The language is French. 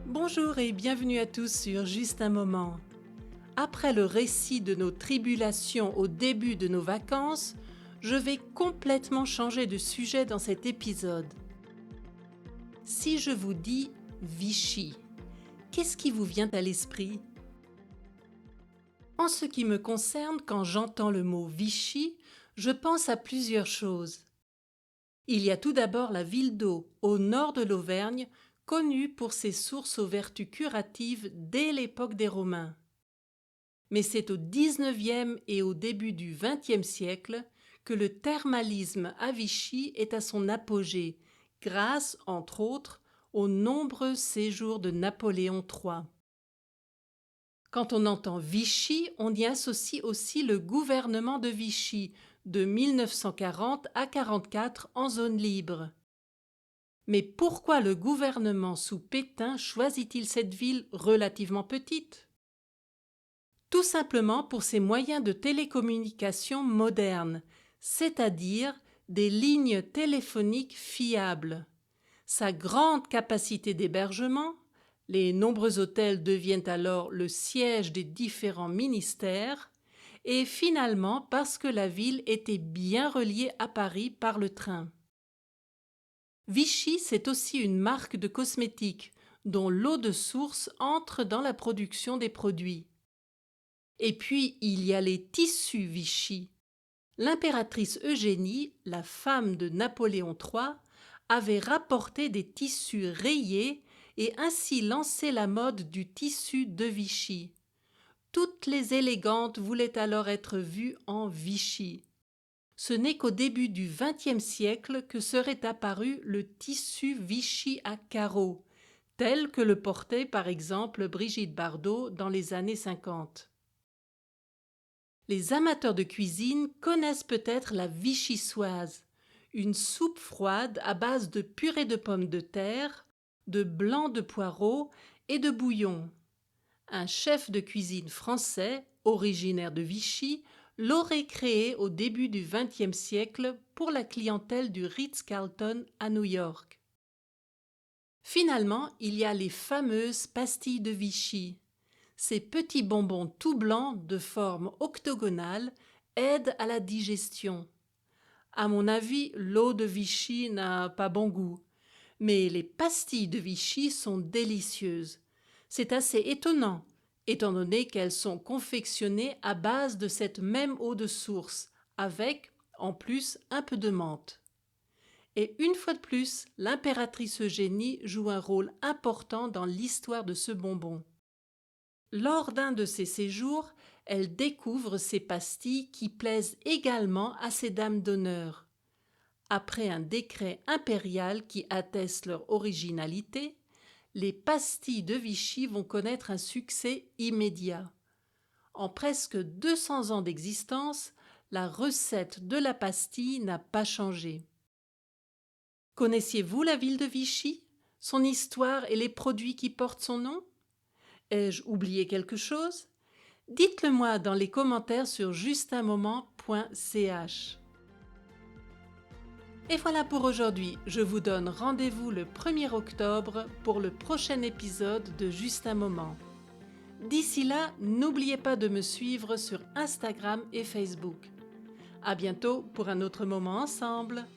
Bonjour et bienvenue à tous sur Juste un moment. Après le récit de nos tribulations au début de nos vacances, je vais complètement changer de sujet dans cet épisode. Si je vous dis Vichy, qu'est-ce qui vous vient à l'esprit ? En ce qui me concerne, quand j'entends le mot Vichy, je pense à plusieurs choses. Il y a tout d'abord la ville d'Eau, au nord de l'Auvergne, connue pour ses sources aux vertus curatives dès l'époque des Romains. Mais c'est au XIXe et au début du XXe siècle que le thermalisme à Vichy est à son apogée, grâce, entre autres, aux nombreux séjours de Napoléon III. Quand on entend Vichy, on y associe aussi le gouvernement de Vichy, de 1940 à 1944 en zone libre. Mais pourquoi le gouvernement sous Pétain choisit-il cette ville relativement petite ? Tout simplement pour ses moyens de télécommunication modernes, c'est-à-dire des lignes téléphoniques fiables. Sa grande capacité d'hébergement, les nombreux hôtels deviennent alors le siège des différents ministères, et finalement parce que la ville était bien reliée à Paris par le train. Vichy, c'est aussi une marque de cosmétiques, dont l'eau de source entre dans la production des produits. Et puis, il y a les tissus Vichy. L'impératrice Eugénie, la femme de Napoléon III, avait rapporté des tissus rayés et ainsi lancé la mode du tissu de Vichy. Toutes les élégantes voulaient alors être vues en Vichy. Ce n'est qu'au début du XXe siècle que serait apparu le tissu Vichy à carreaux, tel que le portait par exemple Brigitte Bardot dans les années 50. Les amateurs de cuisine connaissent peut-être la vichysoise, une soupe froide à base de purée de pommes de terre, de blanc de poireaux et de bouillon. Un chef de cuisine français, originaire de Vichy, l'aurait créé au début du XXe siècle pour la clientèle du Ritz-Carlton à New York. Finalement, il y a les fameuses pastilles de Vichy. Ces petits bonbons tout blancs de forme octogonale aident à la digestion. À mon avis, l'eau de Vichy n'a pas bon goût, mais les pastilles de Vichy sont délicieuses. C'est assez étonnant, étant donné qu'elles sont confectionnées à base de cette même eau de source, avec, en plus, un peu de menthe. Et une fois de plus, l'impératrice Eugénie joue un rôle important dans l'histoire de ce bonbon. Lors d'un de ses séjours, elle découvre ces pastilles qui plaisent également à ces dames d'honneur. Après un décret impérial qui atteste leur originalité, les pastilles de Vichy vont connaître un succès immédiat. En presque 200 ans d'existence, la recette de la pastille n'a pas changé. Connaissiez-vous la ville de Vichy, son histoire et les produits qui portent son nom ? Ai-je oublié quelque chose ? Dites-le moi dans les commentaires sur justunmoment.ch. Et voilà pour aujourd'hui, je vous donne rendez-vous le 1er octobre pour le prochain épisode de Juste un moment. D'ici là, n'oubliez pas de me suivre sur Instagram et Facebook. À bientôt pour un autre moment ensemble.